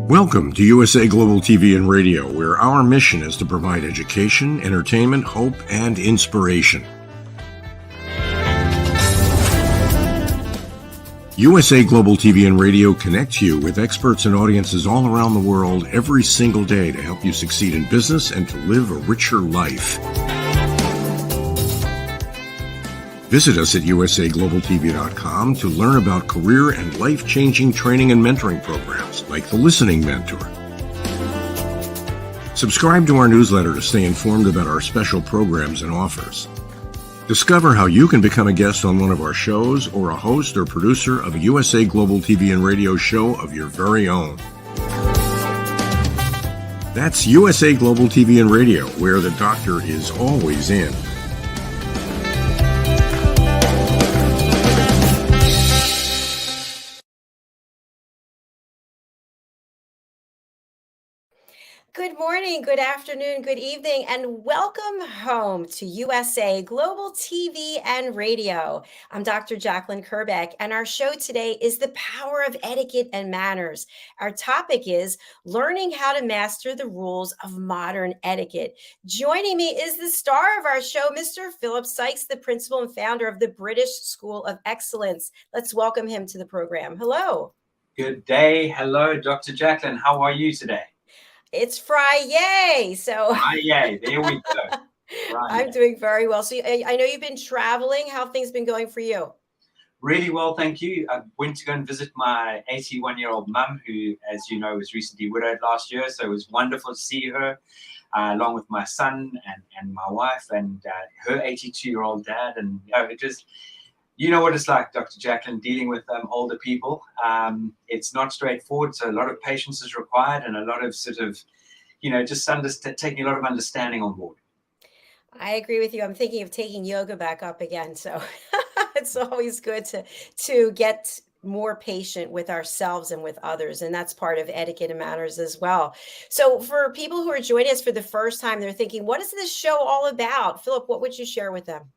Welcome to USA Global TV and Radio, where our mission is to provide education, entertainment, hope, and inspiration. USA Global TV and Radio connects you with experts and audiences all around the world every single day to help you succeed in business and to live a richer life. Visit us at usaglobaltv.com to learn about career and life-changing training and mentoring programs like the Listening Mentor. Subscribe to our newsletter to stay informed about our special programs and offers. Discover how you can become a guest on one of our shows or a host or producer of a USA Global TV and Radio show of your very own. That's USA Global TV and Radio, where the doctor is always in. Good morning, good afternoon, good evening, and welcome home to USA Global TV and Radio. I'm Dr. Jacalyn Kerbeck, and our show today is the power of etiquette and manners. Our topic is learning how to master the rules of modern etiquette. Joining me is the star of our show, Mr. Philip SYKES, the principal and founder of the British School of Excellence. Let's welcome him to the program. Hello. Good day. Hello, Dr. Jacalyn. How are you today? It's Friday, so Friday, there we go. I'm doing very well. So I know you've been traveling. How have things been going for you? Really well, thank you. I went to go and visit my 81-year-old mum, who, as you know, was recently widowed last year. So it was wonderful to see her, along with my son and my wife and her 82-year-old dad. And it just, you know what it's like, Dr. Jacalyn, dealing with older people. It's not straightforward, so a lot of patience is required and a lot of sort of, just taking a lot of understanding on board. I agree with you. I'm thinking of taking yoga back up again, so it's always good to get more patient with ourselves and with others, and that's part of etiquette and manners as well. So for people who are joining us for the first time, they're thinking, what is this show all about? Philip, what would you share with them?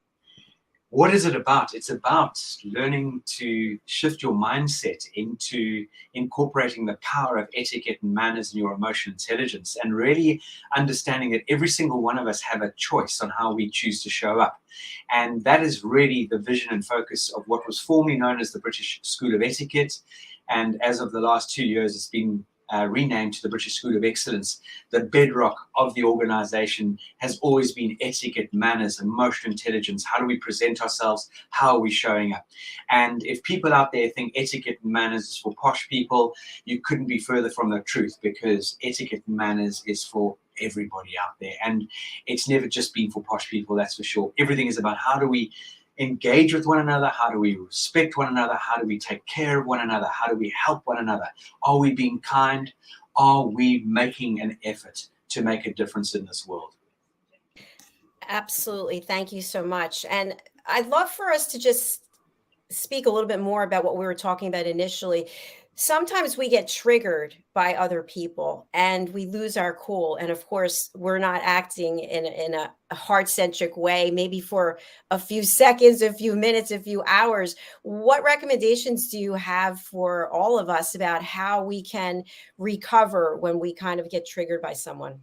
What is it about? It's about learning to shift your mindset into incorporating the power of etiquette and manners in your emotional intelligence, and really understanding that every single one of us have a choice on how we choose to show up. And that is really the vision and focus of what was formerly known as the British School of Etiquette. And as of the last 2 years, it's been renamed to the British School of Excellence. The bedrock of the organization has always been etiquette, manners, emotional intelligence. How do we present ourselves? How are we showing up? And if people out there think etiquette and manners is for posh people, you couldn't be further from the truth, because etiquette and manners is for everybody out there. And it's never just been for posh people, that's for sure. Everything is about how do we engage with one another, how do we respect one another, how do we take care of one another, how do we help one another, are we being kind, are we making an effort to make a difference in this world? Absolutely. Thank you so much. And I'd love for us to just speak a little bit more about what we were talking about initially. Sometimes we get triggered by other people and we lose our cool. And of course, we're not acting in a heart-centric way, maybe for a few seconds, a few minutes, a few hours. What recommendations do you have for all of us about how we can recover when we kind of get triggered by someone?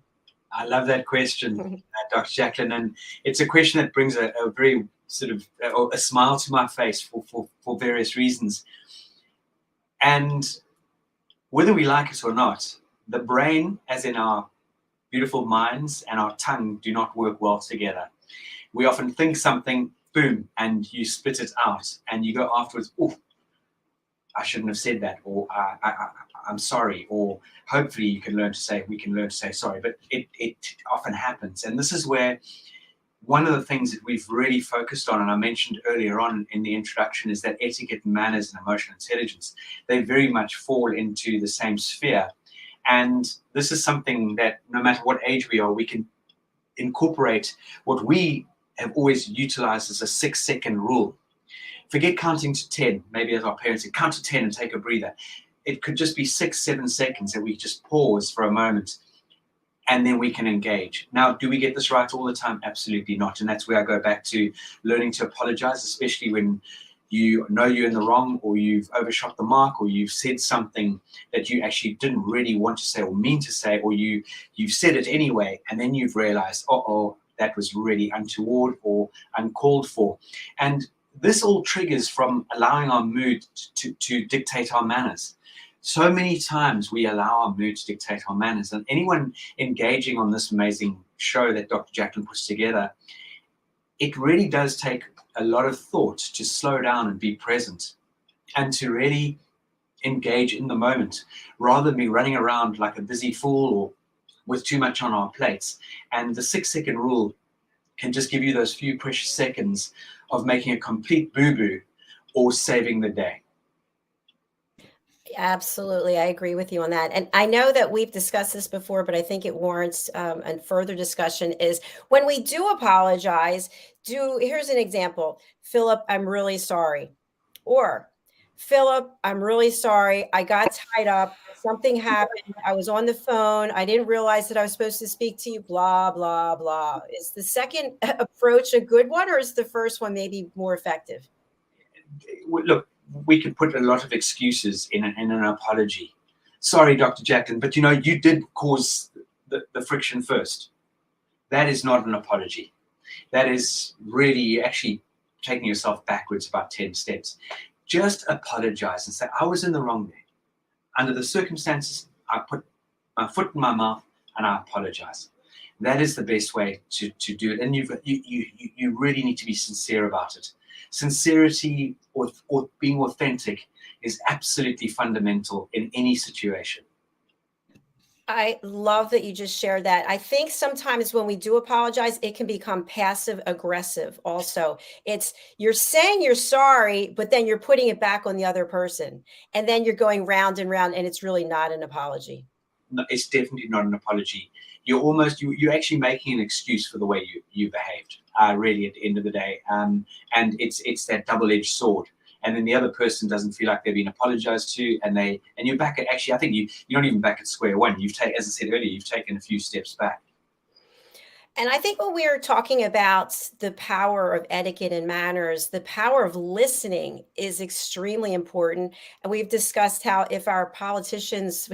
I love that question, Dr. Jacalyn. And it's a question that brings a very sort of a smile to my face for various reasons. And whether we like it or not, the brain, as in our beautiful minds, and our tongue do not work well together. We often think something, boom, and you spit it out, and you go afterwards, oh, I shouldn't have said that, or I'm sorry, or hopefully we can learn to say sorry, but it often happens. And this is where one of the things that we've really focused on, and I mentioned earlier on in the introduction, is that etiquette, manners, and emotional intelligence, they very much fall into the same sphere. And this is something that no matter what age we are, we can incorporate what we have always utilized as a 6-second rule. Forget counting to 10, maybe as our parents said, count to 10 and take a breather. It could just be 6-7 seconds that we just pause for a moment, and then we can engage. Now, do we get this right all the time? Absolutely not. And that's where I go back to learning to apologize, especially when you know you're in the wrong, or you've overshot the mark, or you've said something that you actually didn't really want to say or mean to say, or you've said it anyway, and then you've realized, oh, that was really untoward or uncalled for. And this all triggers from allowing our mood to dictate our manners. So many times we allow our mood to dictate our manners, and anyone engaging on this amazing show that Dr. Jacalyn puts together, it really does take a lot of thought to slow down and be present and to really engage in the moment rather than be running around like a busy fool or with too much on our plates. And the 6-second rule can just give you those few precious seconds of making a complete boo-boo or saving the day. Absolutely. I agree with you on that. And I know that we've discussed this before, but I think it warrants a further discussion is when we do apologize, here's an example. Philip, I'm really sorry. Or Philip, I'm really sorry. I got tied up. Something happened. I was on the phone. I didn't realize that I was supposed to speak to you, blah, blah, blah. Is the second approach a good one, or is the first one maybe more effective? Look, we could put a lot of excuses in an apology. Sorry, Dr. Jacalyn, but you did cause the friction first. That is not an apology. That is really actually taking yourself backwards about 10 steps. Just apologize and say, I was in the wrong there. Under the circumstances, I put my foot in my mouth and I apologize. That is the best way to do it. And you really need to be sincere about it. Sincerity or being authentic is absolutely fundamental in any situation. I love that you just shared that. I think sometimes when we do apologize, it can become passive aggressive also. You're saying you're sorry, but then you're putting it back on the other person. And then you're going round and round, and it's really not an apology. No, it's definitely not an apology. You're actually making an excuse for the way you behaved, really, at the end of the day. And it's that double-edged sword. And then the other person doesn't feel like they've been apologized to, and you're back at, actually, I think you're not even back at square one. As I said earlier, you've taken a few steps back. And I think when we are talking about the power of etiquette and manners, the power of listening is extremely important. And we've discussed how if our politicians,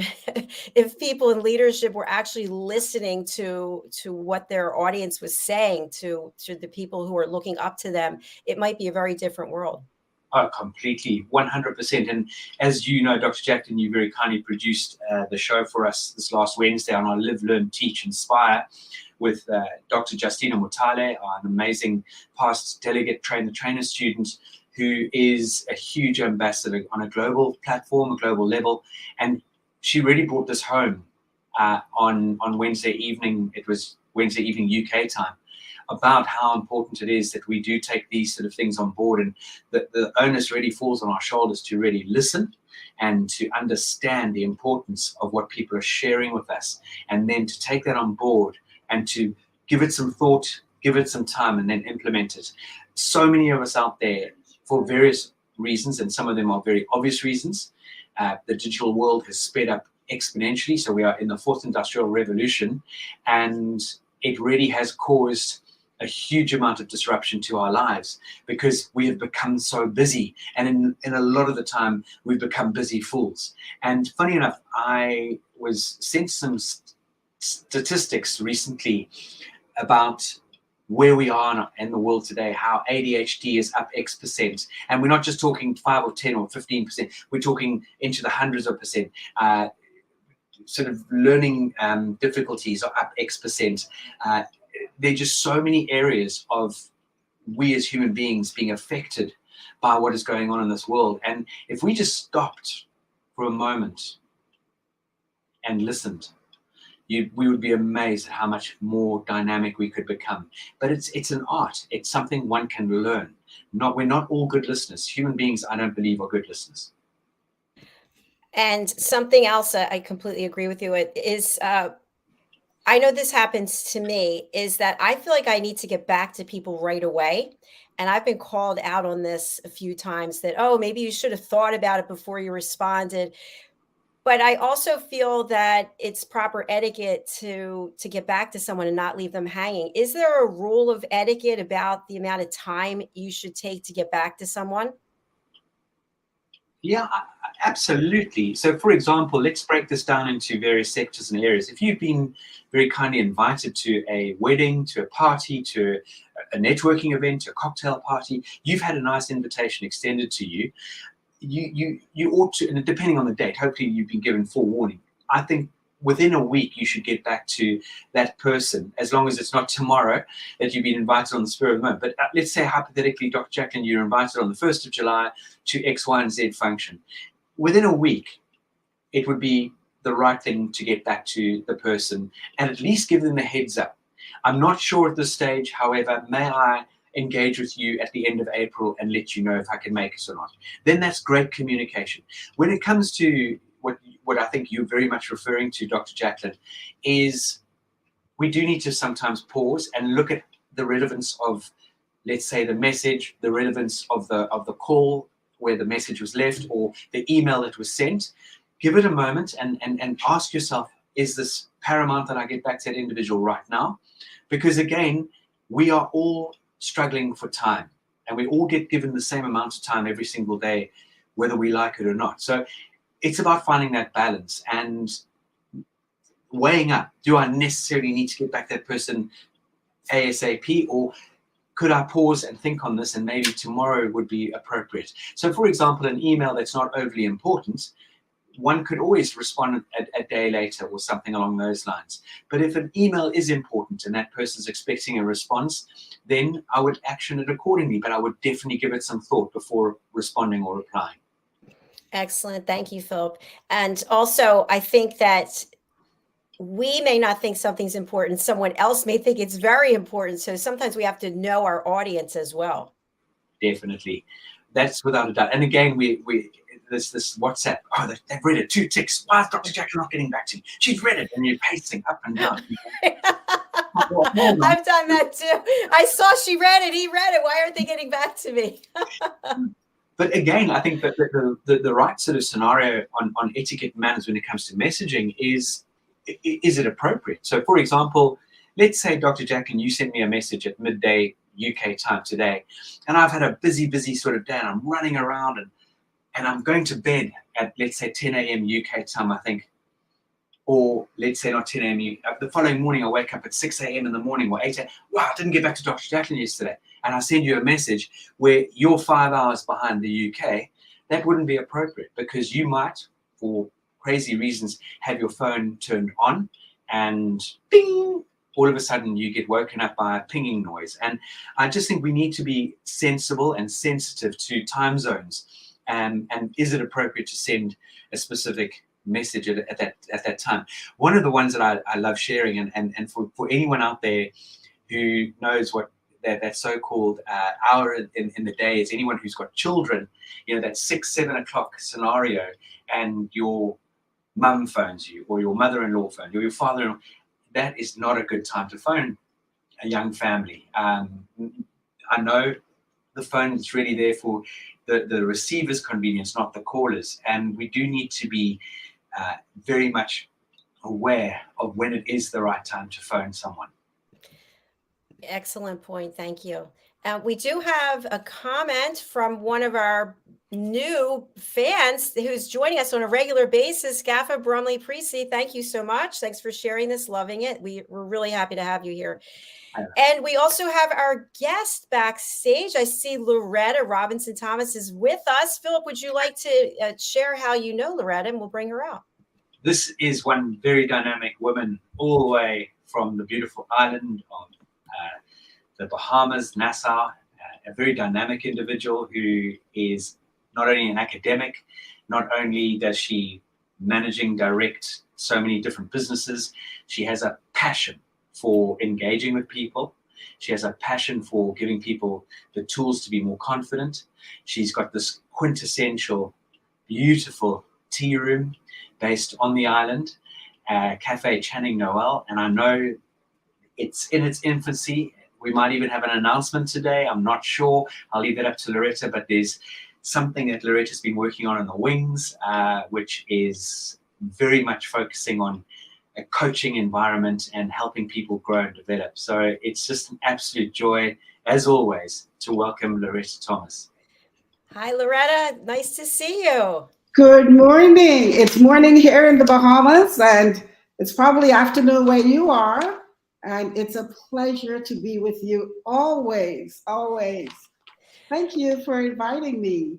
if people in leadership were actually listening to what their audience was saying to the people who are looking up to them, it might be a very different world. Oh, completely, 100%. And as you know, Dr. Jacalyn, you very kindly produced the show for us this last Wednesday on our Live, Learn, Teach, Inspire with Dr. Justina Mutale, an amazing past delegate trainer student who is a huge ambassador on a global platform, a global level. And she really brought this home on Wednesday evening. It was Wednesday evening UK time, about how important it is that we do take these sort of things on board, and that the onus really falls on our shoulders to really listen and to understand the importance of what people are sharing with us, and then to take that on board and to give it some thought, give it some time, and then implement it. So many of us out there, for various reasons, and some of them are very obvious reasons, the digital world has sped up exponentially. So we are in the fourth industrial revolution, and it really has caused a huge amount of disruption to our lives because we have become so busy. And in a lot of the time, we've become busy fools. And funny enough, I was sent some statistics recently about where we are in the world today, how ADHD is up X%. And we're not just talking 5 or 10 or 15%, we're talking into the hundreds of percent. Sort of learning difficulties are up X%. There are just so many areas of we as human beings being affected by what is going on in this world. And if we just stopped for a moment and listened, we would be amazed at how much more dynamic we could become. But it's an art. It's something one can learn. We're not all good listeners. Human beings, I don't believe, are good listeners. And something else I completely agree with you. It is, I know this happens to me, is that I feel like I need to get back to people right away. And I've been called out on this a few times that, oh, maybe you should have thought about it before you responded. But I also feel that it's proper etiquette to get back to someone and not leave them hanging. Is there a rule of etiquette about the amount of time you should take to get back to someone? Yeah, absolutely. So, for example, let's break this down into various sectors and areas. If you've been very kindly invited to a wedding, to a party, to a networking event, to a cocktail party, you've had a nice invitation extended to you. You ought to, and depending on the date, hopefully you've been given forewarning. I think within a week you should get back to that person, as long as it's not tomorrow that you've been invited on the spur of the moment. But let's say hypothetically, Dr. Jacalyn, you're invited on the 1st of July to X, Y, and Z function. Within a week, it would be the right thing to get back to the person and at least give them a heads up. I'm not sure at this stage, however, may I engage with you at the end of April and let you know if I can make it or not? Then that's great communication. When it comes to what I think you're very much referring to, Dr. Jacalyn, is we do need to sometimes pause and look at the relevance of, let's say, the message, the relevance of the call where the message was left, or the email that was sent. Give it a moment and ask yourself, is this paramount that I get back to that individual right now? Because again, we are all struggling for time, and we all get given the same amount of time every single day, whether we like it or not. So it's about finding that balance and weighing up, do I necessarily need to get back that person ASAP, or could I pause and think on this and maybe tomorrow would be appropriate? So for example, an email that's not overly important, one could always respond a day later or something along those lines. But if an email is important and that person's expecting a response, then I would action it accordingly, but I would definitely give it some thought before responding or replying. Excellent. Thank you, Philip. And also, I think that we may not think something's important. Someone else may think it's very important. So sometimes we have to know our audience as well. Definitely. That's without a doubt. And again, we this WhatsApp, oh, they've read it, 2 ticks. Why is Dr. Jacalyn not getting back to me? She's read it, and you're pacing up and down. I've done that too. I saw she read it, he read it. Why aren't they getting back to me? But again, I think that the right sort of scenario on etiquette manners when it comes to messaging is it appropriate? So for example, let's say, Dr. Jacalyn, you sent me a message at midday UK time today, and I've had a busy sort of day, and I'm running around and I'm going to bed at, let's say, 10 a.m. UK time, I think, or let's say not 10 a.m. The following morning I wake up at 6 a.m. in the morning or 8 a.m. Wow, I didn't get back to Dr. Jacalyn yesterday. And I send you a message where you're 5 hours behind the UK. That wouldn't be appropriate, because you might, for crazy reasons, have your phone turned on and ping, all of a sudden you get woken up by a pinging noise. And I just think we need to be sensible and sensitive to time zones. And is it appropriate to send a specific message at that time? One of the ones that I love sharing, and for anyone out there who knows what that so-called hour in the day is, anyone who's got children, you know, that 6-7 o'clock scenario, and your mum phones you, or your mother-in-law phones you, or your father-in-law, that is not a good time to phone a young family. I know the phone is really there for the receiver's convenience, not the caller's, and we do need to be very much aware of when it is the right time to phone someone. Excellent point. Thank you. We do have a comment from one of our new fans who's joining us on a regular basis, Gaffa Brumley Precy. Thank you so much. Thanks for sharing this. Loving it. We're really happy to have you here. And we also have our guest backstage. I see Loretta Robinson Thomas is with us. Philip, would you like to share how you know Loretta, and we'll bring her out? This is one very dynamic woman, all the way from the beautiful island of the Bahamas, Nassau, a very dynamic individual who is not only an academic, not only does she direct so many different businesses, she has a passion for engaging with people. She has a passion for giving people the tools to be more confident. She's got this quintessential, beautiful tea room based on the island, Cafe Channing Noel, and I know it's in its infancy. We might even have an announcement today. I'm not sure. I'll leave that up to Loretta, but there's something that Loretta's been working on in the wings, which is very much focusing on a coaching environment and helping people grow and develop. So it's just an absolute joy, as always, to welcome Loretta Thomas. Hi, Loretta. Nice to see you. Good morning. It's morning here in the Bahamas, and it's probably afternoon where you are. And it's a pleasure to be with you always, always. Thank you for inviting me.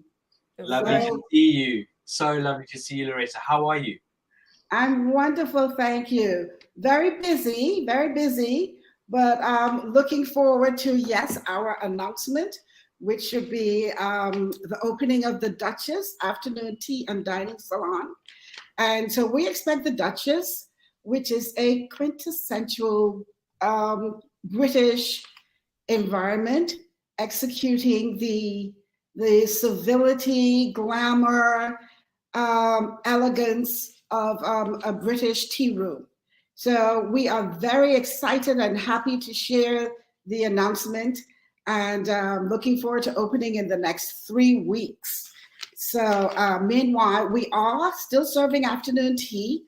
Lovely to So, see you. So lovely to see you, Loretta. How are you? I'm wonderful, thank you. Very busy, but looking forward to, yes, our announcement, which should be the opening of the Duchess Afternoon Tea and Dining Salon. And so we expect the Duchess, which is a quintessential British environment, executing the civility, glamour, elegance of a British tea room. So we are very excited and happy to share the announcement, and looking forward to opening in the next 3 weeks. So meanwhile, we are still serving afternoon tea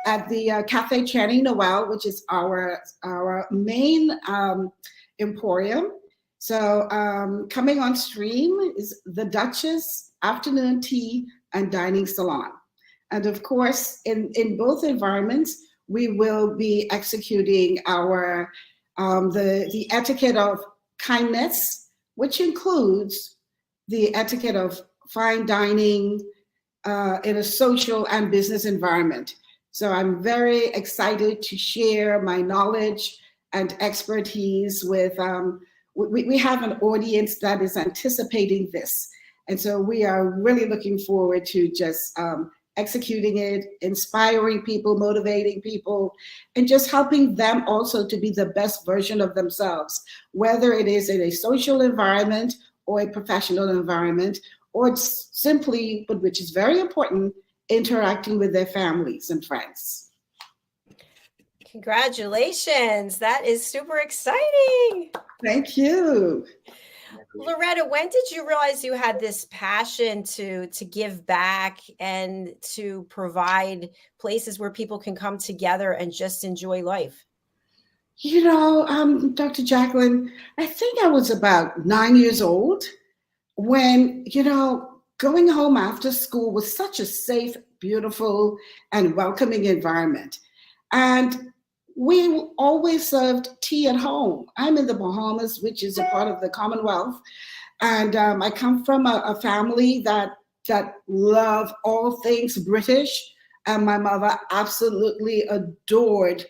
at the Cafe Channing Noel, which is our main emporium. So coming on stream is the Duchess Afternoon Tea and Dining Salon. And of course, in both environments, we will be executing our the etiquette of kindness, which includes the etiquette of fine dining in a social and business environment. So I'm very excited to share my knowledge and expertise with, we have an audience that is anticipating this. And so we are really looking forward to just executing it, inspiring people, motivating people, and just helping them also to be the best version of themselves, whether it is in a social environment or a professional environment, or simply, but which is very important, interacting with their families and friends. Congratulations. That is super exciting. Thank you. Loretta, when did you realize you had this passion to give back and to provide places where people can come together and just enjoy life? You know, Dr. Jacalyn, I think I was about 9 years old when, going home after school was such a safe, beautiful, and welcoming environment. And we always served tea at home. I'm in the Bahamas, which is a part of the Commonwealth. And I come from a family that love all things British. And my mother absolutely adored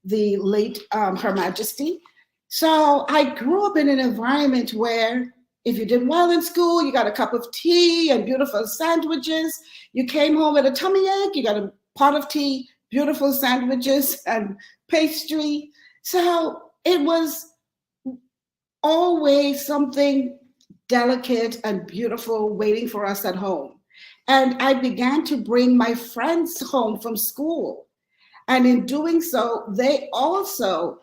the late Her Majesty. So I grew up in an environment where if you did well in school, you got a cup of tea and beautiful sandwiches. You came home with a tummy ache, you got a pot of tea, beautiful sandwiches and pastry. So it was always something delicate and beautiful waiting for us at home. And I began to bring my friends home from school. And in doing so, they also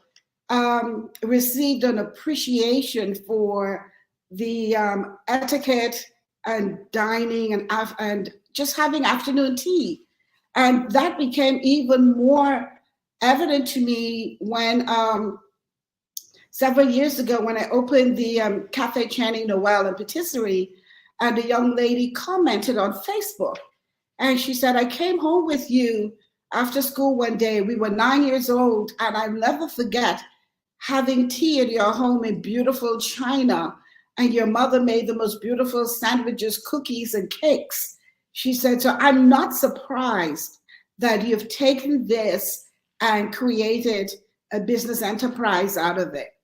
received an appreciation for the etiquette and dining and just having afternoon tea. And that became even more evident to me when several years ago when I opened the Cafe Channing Noel and Patisserie, and a young lady commented on Facebook. And she said, I came home with you after school one day. We were 9 years old, and I'll never forget having tea at your home in beautiful china, and your mother made the most beautiful sandwiches, cookies, and cakes. She said, so I'm not surprised that you've taken this and created a business enterprise out of it.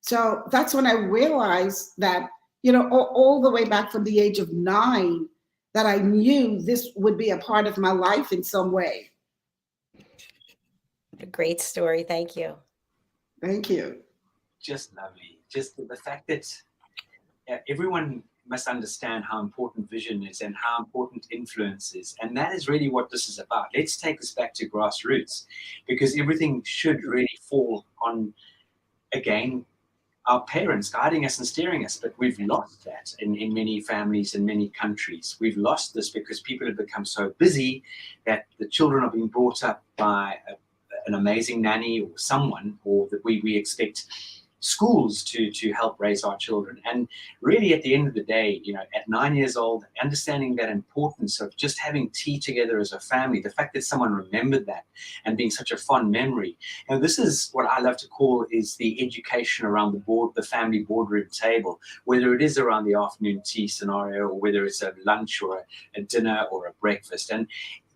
So that's when I realized that, all the way back from the age of 9, that I knew this would be a part of my life in some way. A great story. Thank you. Thank you. Just lovely. Just the fact that everyone must understand how important vision is and how important influence is. And that is really what this is about. Let's take this back to grassroots, because everything should really fall on, again, our parents guiding us and steering us. But we've lost that in many families in many countries. We've lost this because people have become so busy that the children are being brought up by an amazing nanny or someone, or that we expect schools to help raise our children. And really, at the end of the day, at 9 years old, understanding that importance of just having tea together as a family, the fact that someone remembered that and being such a fond memory. And this is what I love to call is the education around the family boardroom table, whether it is around the afternoon tea scenario, or whether it's a lunch or a dinner or a breakfast. And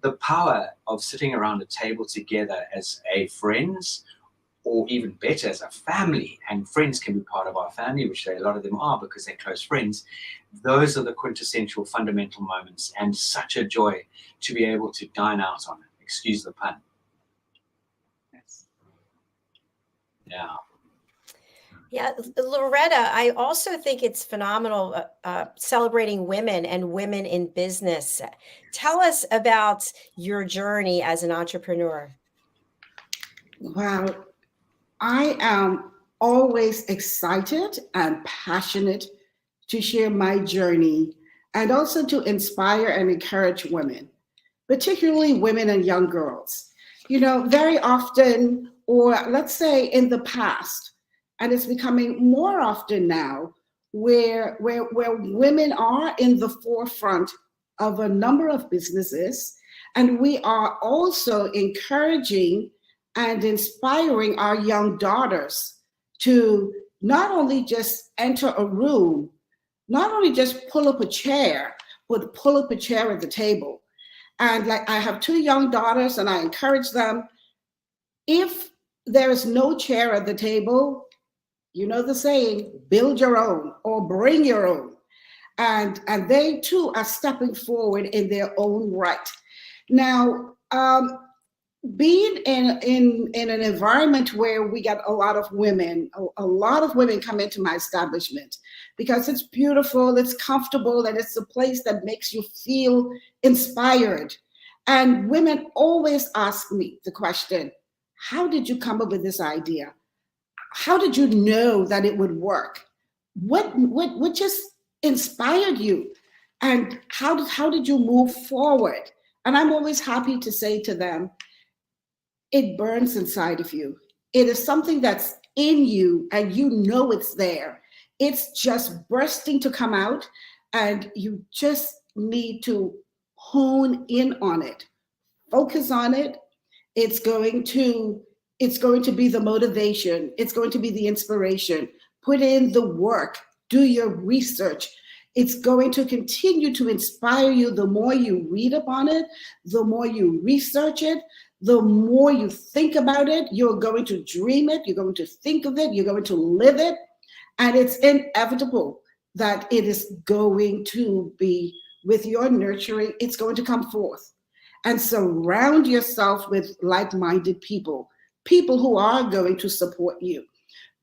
the power of sitting around a table together as friends, or even better, as a family, and friends can be part of our family, which a lot of them are because they're close friends. Those are the quintessential fundamental moments, and such a joy to be able to dine out on it. Excuse the pun. Yes. Yeah. Yeah, Loretta, I also think it's phenomenal celebrating women and women in business. Tell us about your journey as an entrepreneur. Wow. I am always excited and passionate to share my journey and also to inspire and encourage women, particularly women and young girls. Very often, or let's say in the past, and it's becoming more often now, where women are in the forefront of a number of businesses, and we are also encouraging and inspiring our young daughters to not only just enter a room, not only just pull up a chair, but pull up a chair at the table. And like, I have 2 young daughters, and I encourage them, if there is no chair at the table, you know the saying, build your own or bring your own. And they too are stepping forward in their own right. Now, being in an environment where we get a lot of women come into my establishment because it's beautiful, it's comfortable, and it's a place that makes you feel inspired. And women always ask me the question, how did you come up with this idea? How did you know that it would work? What just inspired you? And how did you move forward? And I'm always happy to say to them, it burns inside of you. It is something that's in you, and you know it's there. It's just bursting to come out, and you just need to hone in on it, focus on it. It's going to be the motivation. It's going to be the inspiration. Put in the work, do your research. It's going to continue to inspire you. The more you read upon it, the more you research it, the more you think about it, you're going to dream it, you're going to think of it, you're going to live it. And it's inevitable that it is going to be, with your nurturing, it's going to come forth. And surround yourself with like-minded people who are going to support you.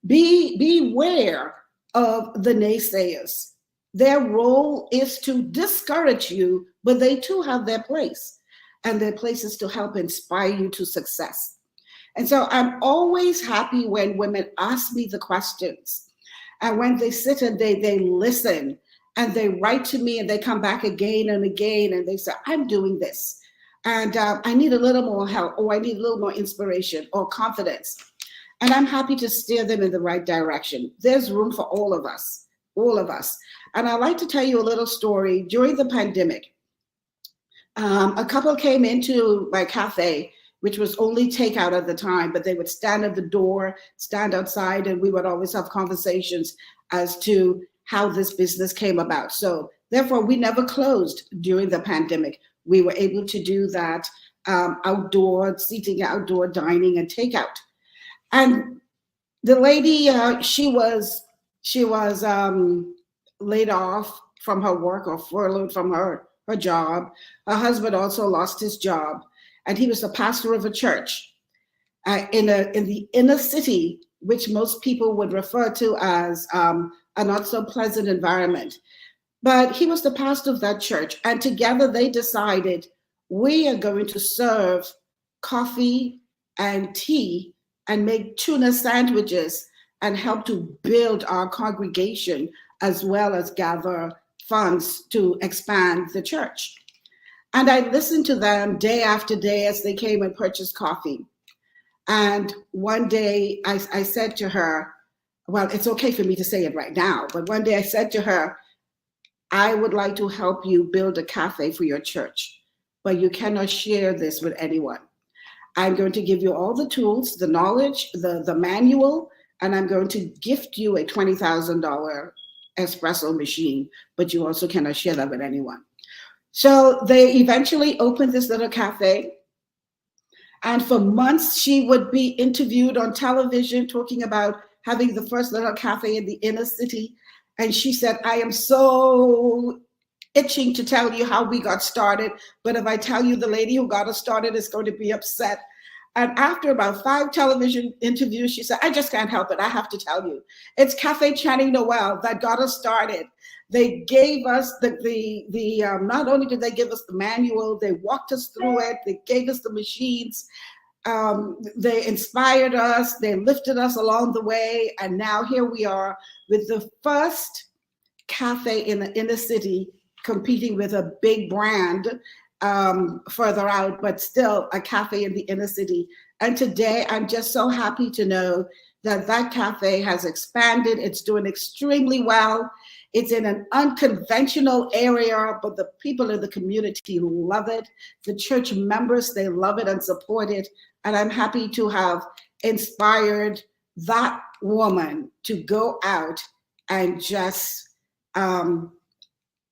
Beware of the naysayers. Their role is to discourage you, but they too have their place. And their place is to help inspire you to success. And so I'm always happy when women ask me the questions, and when they sit and they listen, and they write to me, and they come back again and again, and they say, I'm doing this, and I need a little more help, or I need a little more inspiration or confidence. And I'm happy to steer them in the right direction. There's room for all of us. And I'd like to tell you a little story. During the pandemic, a couple came into my cafe, which was only takeout at the time, but they would stand at the door, stand outside, and we would always have conversations as to how this business came about. So therefore, we never closed during the pandemic. We were able to do that outdoor seating, outdoor dining, and takeout. And the lady, she was laid off from her work, or furloughed from her job. Her husband also lost his job, and he was the pastor of a church in the inner city, which most people would refer to as a not so pleasant environment. But he was the pastor of that church, and together they decided, we are going to serve coffee and tea and make tuna sandwiches and help to build our congregation, as well as gather funds to expand the church. And I listened to them day after day as they came and purchased coffee. And one day I said to her, well, it's okay for me to say it right now, but one day I said to her, I would like to help you build a cafe for your church, but you cannot share this with anyone. I'm going to give you all the tools, the knowledge, the manual, and I'm going to gift you a $20,000 espresso machine, but you also cannot share that with anyone. So they eventually opened this little cafe. And for months, she would be interviewed on television talking about having the first little cafe in the inner city. And she said, I am so itching to tell you how we got started, but if I tell you the lady who got us started is going to be upset. And after about 5 television interviews, she said, I just can't help it. I have to tell you. It's Cafe Channing Noel that got us started. They gave us not only did they give us the manual, they walked us through it. They gave us the machines. They inspired us. They lifted us along the way. And now here we are with the first cafe in the inner city, competing with a big brand further out, but still a cafe in the inner city. And today I'm just so happy to know that that cafe has expanded. It's doing extremely well. It's in an unconventional area, but the people in the community love it. The church members, they love it and support it. And I'm happy to have inspired that woman to go out and just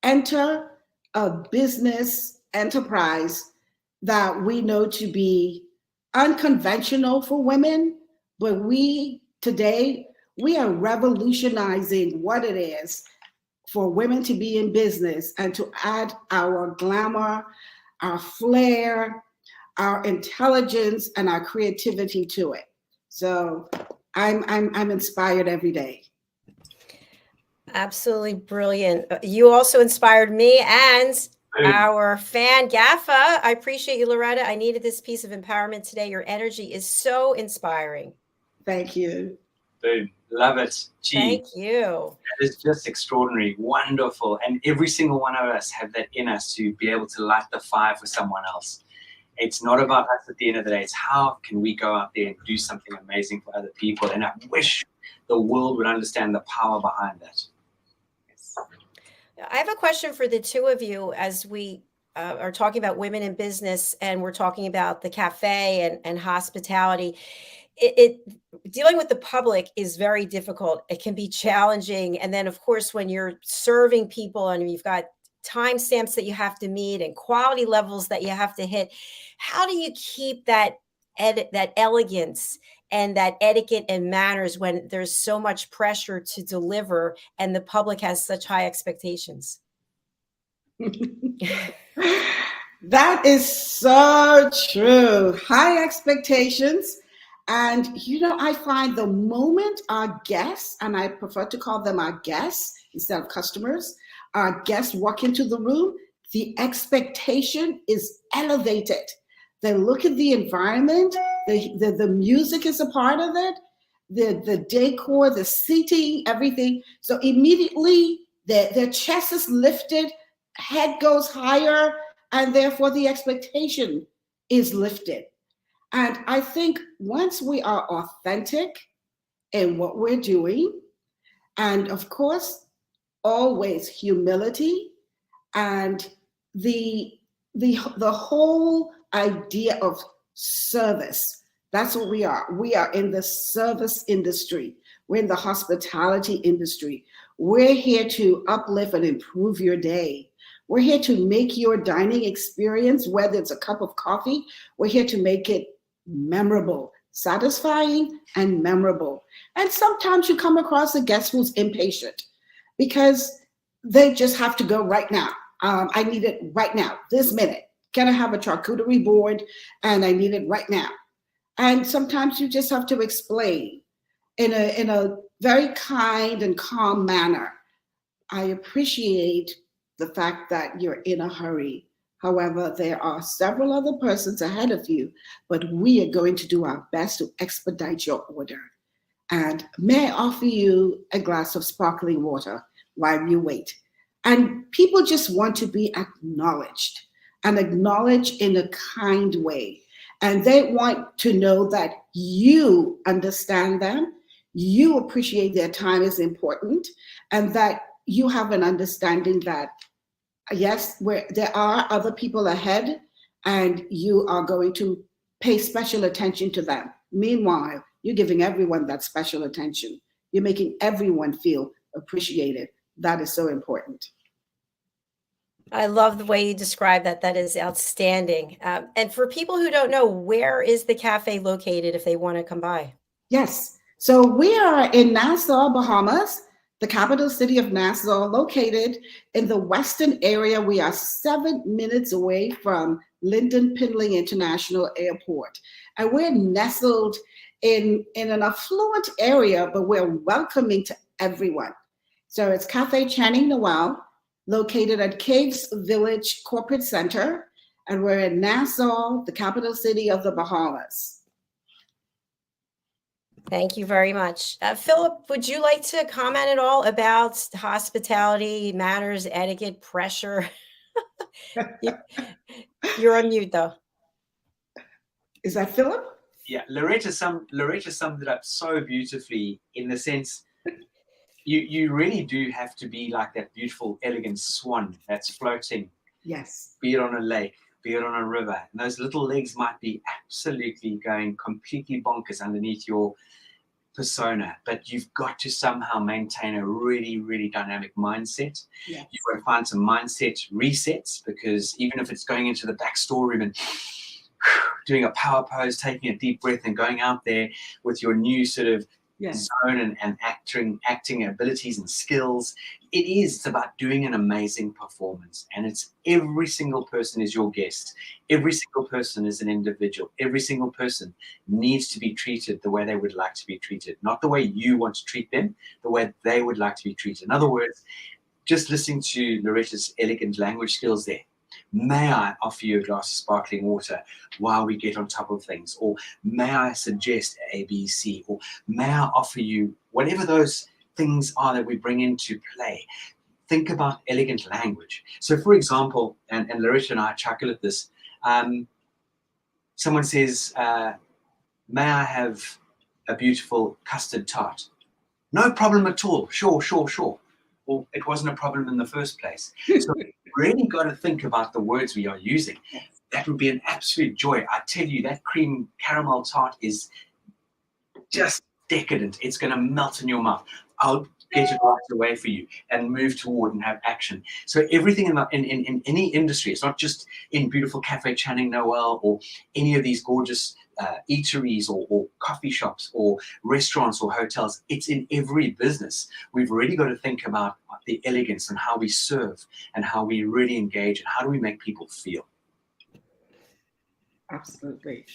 enter a business enterprise that we know to be unconventional for women, but today we are revolutionizing what it is for women to be in business and to add our glamour, our flair, our intelligence, and our creativity to it. So I'm inspired every day. Absolutely brilliant. You also inspired me and our fan, Gaffa. I appreciate you, Loretta. I needed this piece of empowerment today. Your energy is so inspiring. Thank you. Boom. Love it. Gee, Thank you. that is just extraordinary. Wonderful. And every single one of us have that in us to be able to light the fire for someone else. It's not about us at the end of the day. It's how can we go out there and do something amazing for other people. And I wish the world would understand the power behind that. I have a question for the two of you as we are talking about women in business and we're talking about the cafe and hospitality. Dealing with the public is very difficult. It can be challenging. And then, of course, when you're serving people and you've got timestamps that you have to meet and quality levels that you have to hit, how do you keep that elegance and that etiquette and manners when there's so much pressure to deliver and the public has such high expectations? That is so true. High expectations. And, I find the moment our guests, and I prefer to call them our guests instead of customers, our guests walk into the room, the expectation is elevated. They look at the environment, the music is a part of it, the decor, the seating, everything. So immediately their chest is lifted, head goes higher, and therefore the expectation is lifted. And I think once we are authentic in what we're doing, and of course, always humility and the whole idea of service. That's what we are. We are in the service industry. We're in the hospitality industry. We're here to uplift and improve your day. We're here to make your dining experience, whether it's a cup of coffee, we're here to make it memorable, satisfying, and memorable. And sometimes you come across a guest who's impatient because they just have to go right now. I need it right now, this minute. Can I have a charcuterie board? And I need it right now. And sometimes you just have to explain in a very kind and calm manner. I appreciate the fact that you're in a hurry. However, there are several other persons ahead of you, but we are going to do our best to expedite your order. And may I offer you a glass of sparkling water while you wait? And people just want to be acknowledged and acknowledged in a kind way. And they want to know that you understand them, you appreciate their time is important, and that you have an understanding that, yes, there are other people ahead, and you are going to pay special attention to them. Meanwhile, you're giving everyone that special attention. You're making everyone feel appreciated. That is so important. I love the way you describe that. That is outstanding. And for people who don't know, where is the cafe located if they want to come by? Yes. So we are in Nassau, Bahamas, the capital city of Nassau, located in the western area. We are 7 minutes away from Lynden Pindling International Airport. And we're nestled in an affluent area, but we're welcoming to everyone. So it's Cafe Channing Noel, located at Caves Village Corporate Center. And we're in Nassau, the capital city of the Bahamas. Thank you very much. Philip, would you like to comment at all about hospitality matters, etiquette, pressure? You're on mute, though. Is that Philip? Yeah, Loretta summed it up so beautifully, in the sense you really do have to be like that beautiful, elegant swan that's floating. Yes. Be it on a lake, be it on a river. And those little legs might be absolutely going completely bonkers underneath your persona, but you've got to somehow maintain a really, really dynamic mindset. Yes. You've got to find some mindset resets, because even if it's going into the back storeroom and doing a power pose, taking a deep breath, and going out there with your new sort of zone and acting abilities and skills, it's about doing an amazing performance. And it's every single person is your guest. Every single person is an individual. Every single person needs to be treated the way they would like to be treated, not the way you want to treat them, the way they would like to be treated. In other words, just listening to Loretta's elegant language skills there. May I offer you a glass of sparkling water while we get on top of things? Or may I suggest A, B, C? Or may I offer you whatever those things are that we bring into play? Think about elegant language. So, for example, and Loretta and I chuckle at this, someone says, may I have a beautiful custard tart? No problem at all. Sure. Well, it wasn't a problem in the first place. So we really got to think about the words we are using. That would be an absolute joy. I tell you, that cream caramel tart is just decadent. It's going to melt in your mouth. I'll get it right away for you and move toward and have action. So everything in any industry, it's not just in beautiful Cafe Channing Noel or any of these gorgeous eateries or coffee shops or restaurants or hotels. It's in every business. We've really got to think about the elegance and how we serve and how we really engage and how do we make people feel. Absolutely.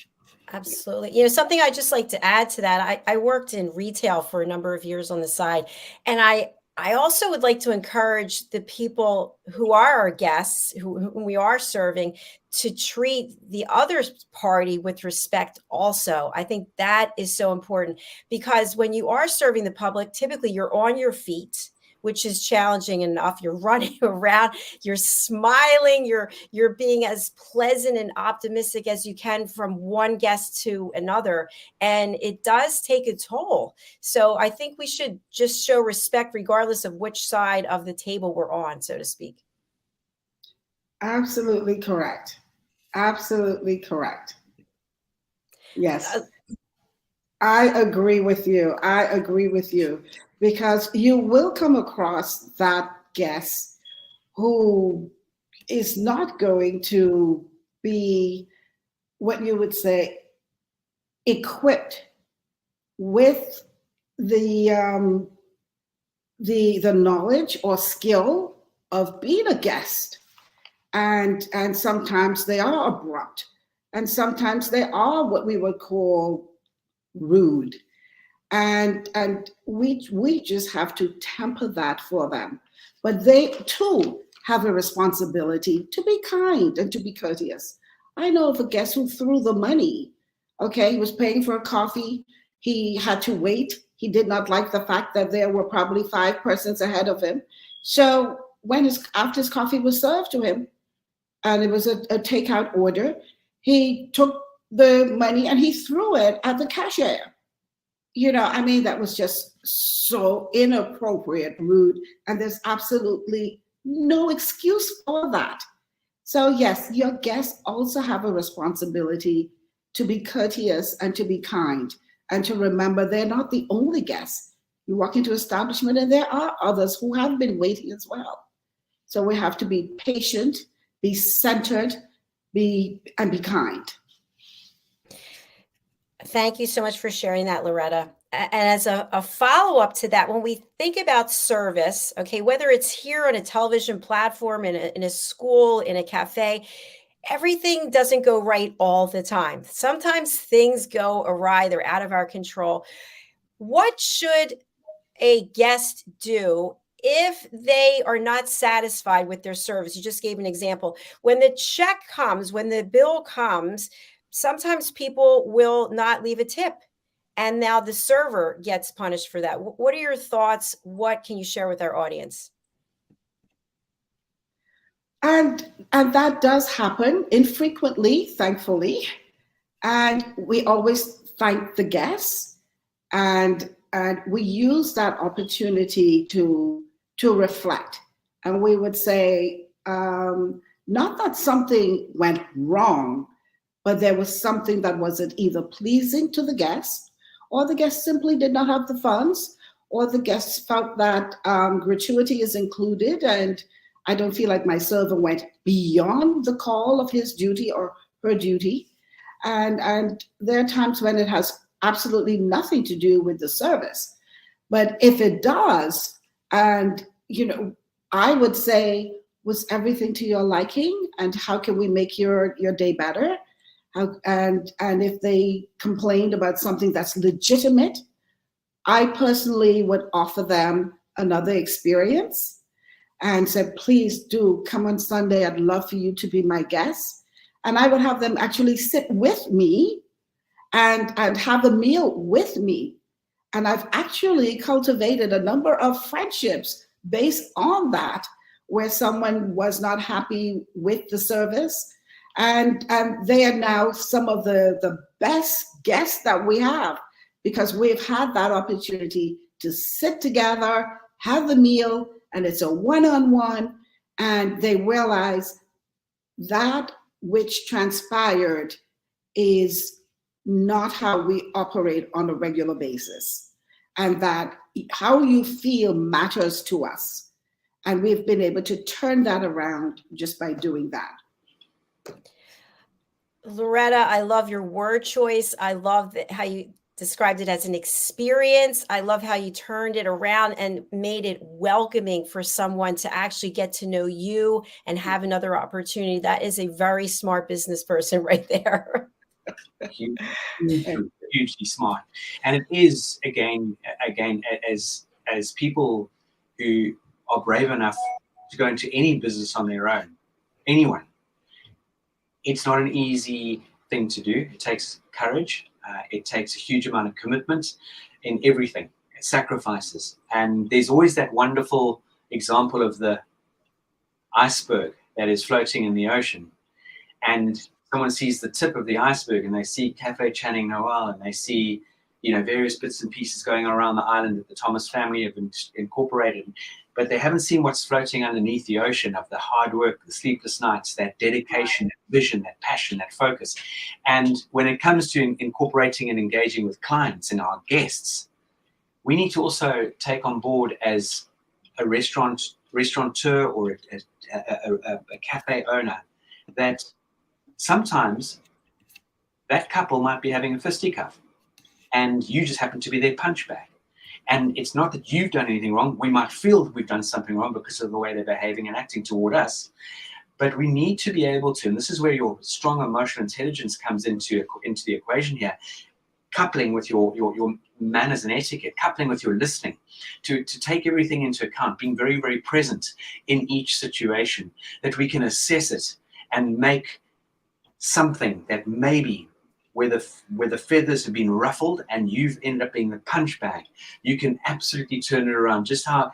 Absolutely. Something I'd just like to add to that, I worked in retail for a number of years on the side, and I also would like to encourage the people who are our guests, whom we are serving, to treat the other party with respect also. I think that is so important, because when you are serving the public, typically you're on your feet, which is challenging enough. You're running around, you're smiling, you're being as pleasant and optimistic as you can from one guest to another. And it does take a toll. So I think we should just show respect regardless of which side of the table we're on, so to speak. Absolutely correct. Absolutely correct. Yes. I agree with you. Because you will come across that guest who is not going to be, what you would say, equipped with the knowledge or skill of being a guest. And sometimes they are abrupt, and sometimes they are what we would call rude. And we just have to temper that for them. But they too have a responsibility to be kind and to be courteous. I know of a guest who threw the money. Okay, he was paying for a coffee. He had to wait. He did not like the fact that there were probably 5 persons ahead of him. So after his coffee was served to him, and it was a takeout order, he took the money and he threw it at the cashier. I mean, that was just so inappropriate, rude, and there's absolutely no excuse for that. So yes, your guests also have a responsibility to be courteous and to be kind and to remember they're not the only guests. You walk into establishment and there are others who have been waiting as well. So we have to be patient, be centered, be kind. Thank you so much for sharing that, Loretta. And as a follow-up to that, when we think about service, okay, whether it's here on a television platform, in a school, in a cafe, everything doesn't go right all the time. Sometimes things go awry, they're out of our control. What should a guest do if they are not satisfied with their service? You just gave an example. When the check comes, when the bill comes, sometimes people will not leave a tip. And now the server gets punished for that. What are your thoughts? What can you share with our audience? And that does happen infrequently, thankfully. And we always thank the guests, and we use that opportunity to reflect. And we would say, not that something went wrong, but there was something that wasn't either pleasing to the guests, or the guests simply did not have the funds, or the guests felt that gratuity is included and I don't feel like my server went beyond the call of his duty or her duty. And there are times when it has absolutely nothing to do with the service. But if it does, and I would say, was everything to your liking? And how can we make your day better? And if they complained about something that's legitimate, I personally would offer them another experience and said, please do come on Sunday. I'd love for you to be my guest. And I would have them actually sit with me and have a meal with me. And I've actually cultivated a number of friendships based on that, where someone was not happy with the service. And they are now some of the best guests that we have, because we've had that opportunity to sit together, have the meal, and it's a one-on-one, and they realize that which transpired is not how we operate on a regular basis, and that how you feel matters to us. And we've been able to turn that around just by doing that. Loretta, I love your word choice. I love how you described it as an experience. I love how you turned it around and made it welcoming for someone to actually get to know you and have another opportunity. That is a very smart business person right there. Hugely smart. And it is, again, as people who are brave enough to go into any business on their own, anyone, it's not an easy thing to do. It takes courage. It takes a huge amount of commitment in everything, sacrifices. And there's always that wonderful example of the iceberg that is floating in the ocean. And someone sees the tip of the iceberg and they see Cafe Channing Noel and they see, various bits and pieces going around the island that the Thomas family have incorporated. But they haven't seen what's floating underneath the ocean of the hard work, the sleepless nights, that dedication, that vision, that passion, that focus. And when it comes to incorporating and engaging with clients and our guests, we need to also take on board as a restaurateur or a cafe owner that sometimes that couple might be having a fisticuff and you just happen to be their punch bag. And it's not that you've done anything wrong. We might feel that we've done something wrong because of the way they're behaving and acting toward us. But we need to be able to, and this is where your strong emotional intelligence comes into the equation here, coupling with your manners and etiquette, coupling with your listening, to take everything into account, being very, very present in each situation, that we can assess it and make something that maybe where the feathers have been ruffled and you've ended up being the punch bag, you can absolutely turn it around. Just how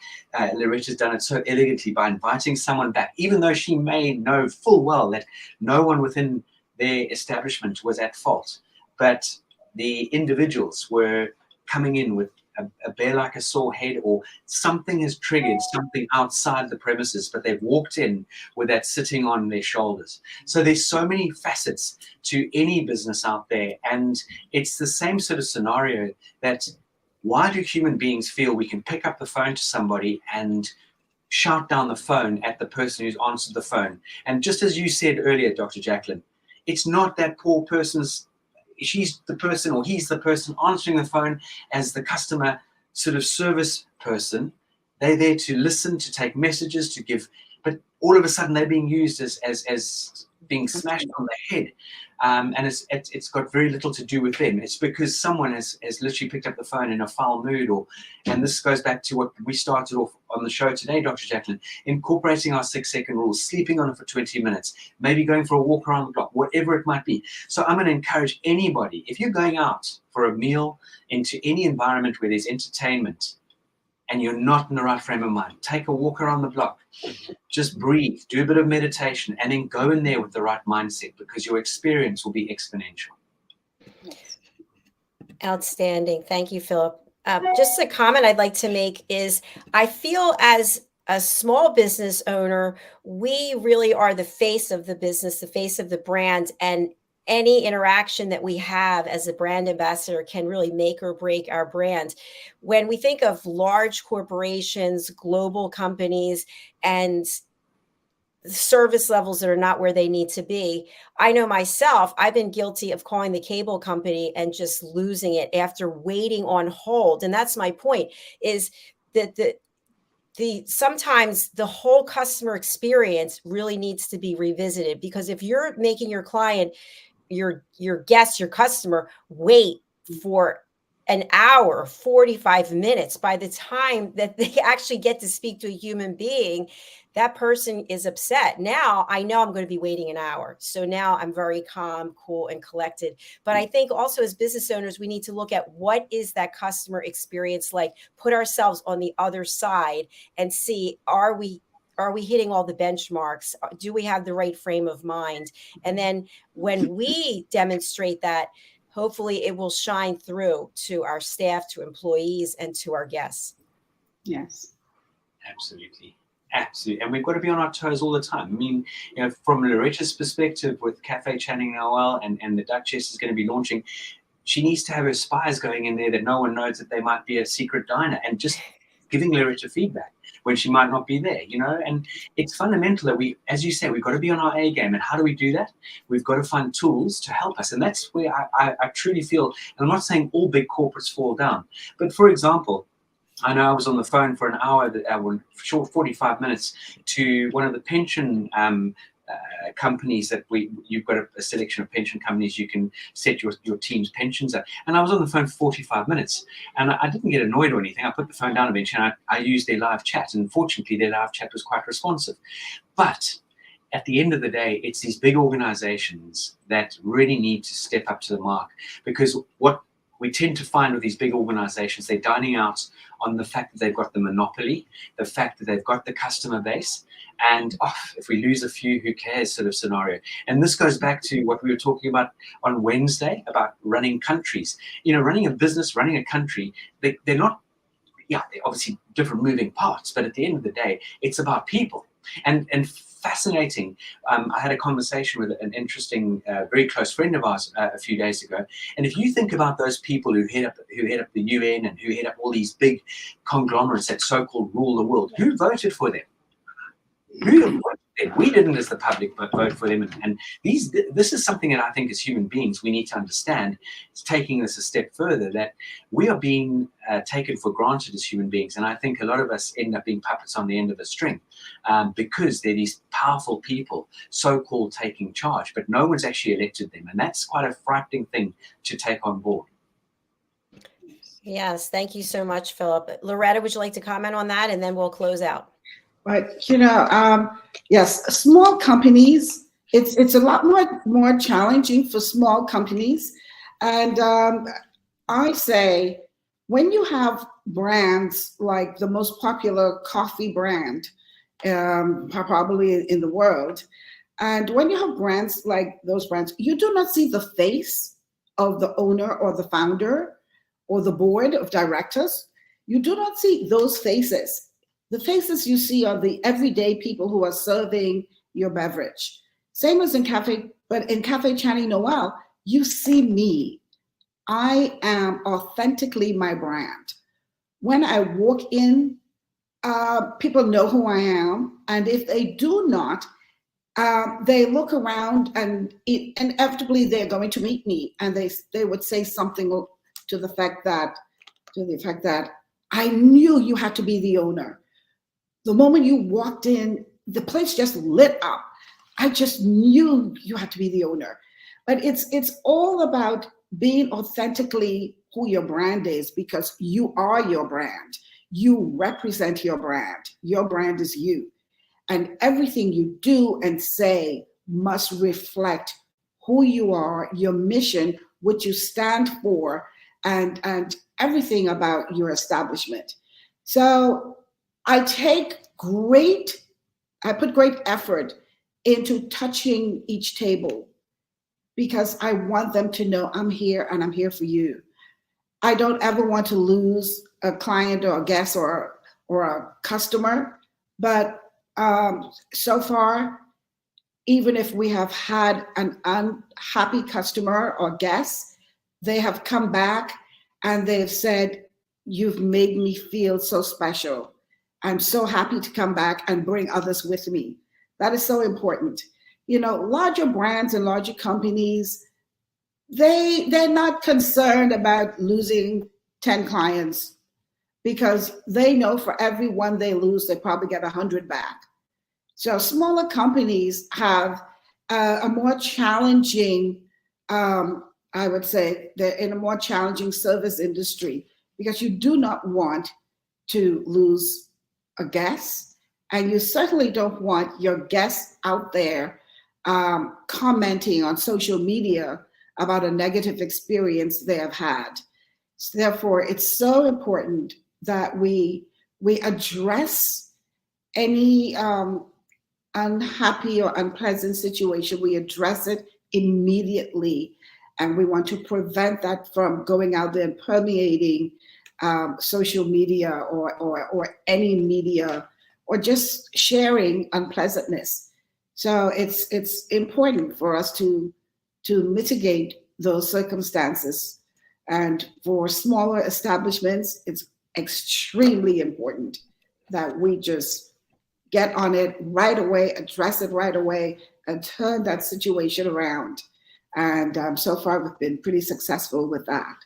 Loretta's done it so elegantly by inviting someone back, even though she may know full well that no one within their establishment was at fault. But the individuals were coming in with a bear like a sore head, or something has triggered something outside the premises, but they've walked in with that sitting on their shoulders. So there's so many facets to any business out there, and it's the same sort of scenario that why do human beings feel we can pick up the phone to somebody and shout down the phone at the person who's answered the phone? And just as you said earlier, Dr. Jacalyn, it's not that poor person's, she's the person or he's the person answering the phone as the customer sort of service person. They're there to listen, to take messages, to give, but all of a sudden they're being used as being smashed on the head. And it's got very little to do with them. It's because someone has literally picked up the phone in a foul mood, and this goes back to what we started off on the show today, Dr. Jacalyn, incorporating our 6-second rules, sleeping on it for 20 minutes, maybe going for a walk around the block, whatever it might be. So I'm going to encourage anybody, if you're going out for a meal into any environment where there's entertainment and you're not in the right frame of mind, take a walk around the block, just breathe, do a bit of meditation, and then go in there with the right mindset, because your experience will be exponential. Outstanding. Thank you, Philip. Just a comment I'd like to make is I feel as a small business owner, we really are the face of the business, the face of the brand, and any interaction that we have as a brand ambassador can really make or break our brand. When we think of large corporations, global companies, and service levels that are not where they need to be, I know myself, I've been guilty of calling the cable company and just losing it after waiting on hold. And that's my point, is that sometimes the whole customer experience really needs to be revisited, because if you're making your client, your guest, your customer wait for an hour, 45 minutes, by the time that they actually get to speak to a human being, that person is upset. Now I know I'm going to be waiting an hour. So now I'm very calm, cool, and collected. But I think also as business owners, we need to look at what is that customer experience like, put ourselves on the other side and see, are we hitting all the benchmarks? Do we have the right frame of mind? And then when we demonstrate that, hopefully it will shine through to our staff, to employees, and to our guests. Yes. Absolutely. Absolutely. And we've got to be on our toes all the time. I mean, from Loretta's perspective with Cafe Channing Noel and the Duchess is going to be launching, she needs to have her spies going in there that no one knows that they might be a secret diner, and just giving Loretta feedback when she might not be there, and it's fundamental that we, as you say, we've got to be on our A game. And how do we do that? We've got to find tools to help us. And that's where I truly feel, and I'm not saying all big corporates fall down, but for example, I know I was on the phone for an hour, short 45 minutes, to one of the pension companies that you've got a selection of pension companies you can set your team's pensions at. And I was on the phone for 45 minutes, and I didn't get annoyed or anything. I put the phone down eventually, and I used their live chat, and fortunately their live chat was quite responsive. But at the end of the day, it's these big organizations that really need to step up to the mark, because what we tend to find with these big organizations, they're dining out on the fact that they've got the monopoly, the fact that they've got the customer base, and if we lose a few, who cares sort of scenario. And this goes back to what we were talking about on Wednesday about running countries. Running a business, running a country, they're not, they're obviously different moving parts, but at the end of the day, it's about people. And fascinating. I had a conversation with an interesting, very close friend of ours a few days ago. And if you think about those people who head up the UN and who head up all these big conglomerates that so-called rule the world, who voted for them? Who voted for them? We didn't, as the public, vote for them. And this is something that I think as human beings we need to understand. It's taking this a step further, that we are being taken for granted as human beings. And I think a lot of us end up being puppets on the end of a string because they're these powerful people, so-called taking charge, but no one's actually elected them. And that's quite a frightening thing to take on board. Yes, thank you so much, Philip. Loretta, would you like to comment on that? And then we'll close out. But yes, small companies, it's a lot more challenging for small companies. And I say, when you have brands like the most popular coffee brand probably in the world, and when you have brands like those brands, you do not see the face of the owner or the founder or the board of directors, you do not see those faces. The faces you see are the everyday people who are serving your beverage. Same as in Cafe, but in Cafe Channing Noel, you see me. I am authentically my brand. When I walk in, people know who I am. And if they do not, they look around and inevitably they're going to meet me, and they would say something to the effect that I knew you had to be the owner. The moment you walked in, the place just lit up. I just knew you had to be the owner. But it's all about being authentically who your brand is, because you are your brand. You represent your brand. Your brand is you. And everything you do and say must reflect who you are, your mission, what you stand for, and everything about your establishment. So I put great effort into touching each table, because I want them to know I'm here and I'm here for you. I don't ever want to lose a client or a guest or a customer, but so far, even if we have had an unhappy customer or guest, they have come back and they've said, "You've made me feel so special. I'm so happy to come back and bring others with me." That is so important. Larger brands and larger companies, they're not concerned about losing 10 clients, because they know for every one they lose, they probably get 100 back. So smaller companies have a more challenging, I would say, they're in a more challenging service industry, because you do not want to lose a guest, and you certainly don't want your guests out there commenting on social media about a negative experience they have had. So therefore, it's so important that we address any unhappy or unpleasant situation. We address it immediately, and we want to prevent that from going out there and permeating social media or any media, or just sharing unpleasantness. So it's important for us to mitigate those circumstances. And for smaller establishments, it's extremely important that we just get on it right away, address it right away, and turn that situation around. And so far, we've been pretty successful with that.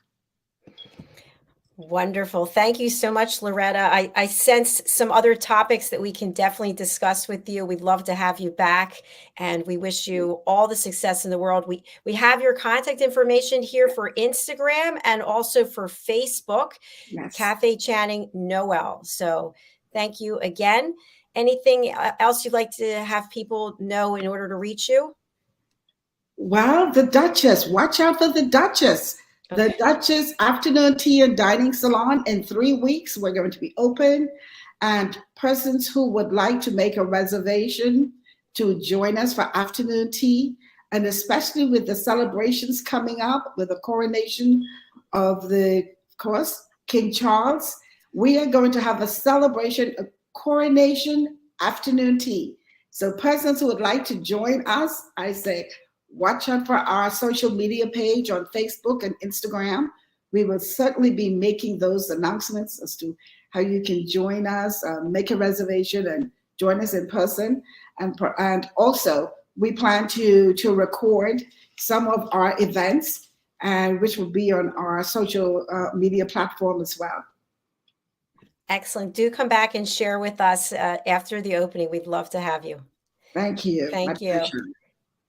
Wonderful. Thank you so much, Loretta. I sense some other topics that we can definitely discuss with you. We'd love to have you back, and we wish you all the success in the world. We have your contact information here for Instagram and also for Facebook, Yes. Cafe Channing Noel. So thank you again. Anything else you'd like to have people know in order to reach you? Well, the Duchess. Watch out for the Duchess. The Duchess Afternoon Tea and Dining Salon. In 3 weeks, we're going to be open, and persons who would like to make a reservation to join us for afternoon tea, and especially with the celebrations coming up with the coronation of of course, King Charles, we are going to have a celebration, a coronation afternoon tea. So persons who would like to join us, I say, watch out for our social media page on Facebook and Instagram. We will certainly be making those announcements as to how you can join us, make a reservation, and join us in person. And also, we plan to record some of our events, and which will be on our social media platform as well. Excellent. Do come back and share with us after the opening. We'd love to have you. Thank you. Thank My you. pleasure.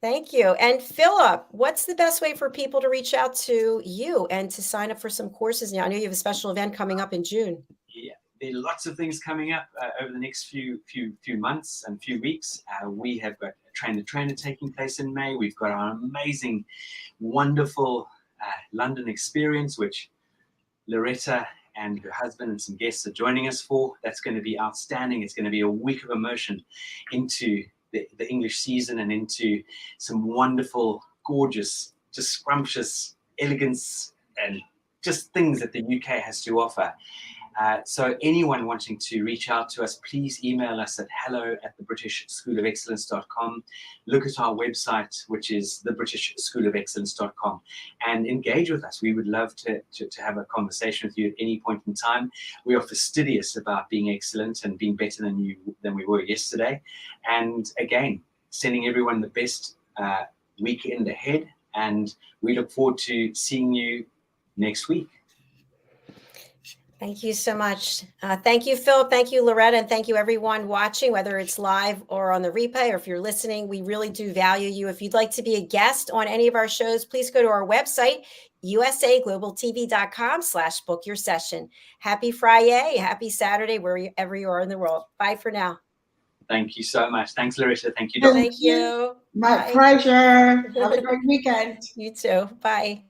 Thank you. And Philip, what's the best way for people to reach out to you and to sign up for some courses now? I know you have a special event coming up in June. Yeah, there are lots of things coming up over the next few months and few weeks. We have got a train-the-trainer taking place in May. We've got our amazing, wonderful London experience, which Loretta and her husband and some guests are joining us for. That's going to be outstanding. It's going to be a week of immersion into the English season and into some wonderful, gorgeous, just scrumptious elegance and just things that the UK has to offer. So anyone wanting to reach out to us, please email us at hello@thebritishschoolofexcellence.com. Look at our website, which is thebritishschoolofexcellence.com, and engage with us. We would love to have a conversation with you at any point in time. We are fastidious about being excellent and being better than we were yesterday. And again, sending everyone the best weekend ahead, and we look forward to seeing you next week. Thank you so much. Thank you, Philip. Thank you, Loretta. And thank you, everyone watching, whether it's live or on the replay, or if you're listening. We really do value you. If you'd like to be a guest on any of our shows, please go to our website, usaglobaltv.com/book your session. Happy Friday. Happy Saturday, wherever you are in the world. Bye for now. Thank you so much. Thanks, Larissa. Thank you, Dr. Thank you. My Bye. pleasure. Have a great weekend. You too. Bye.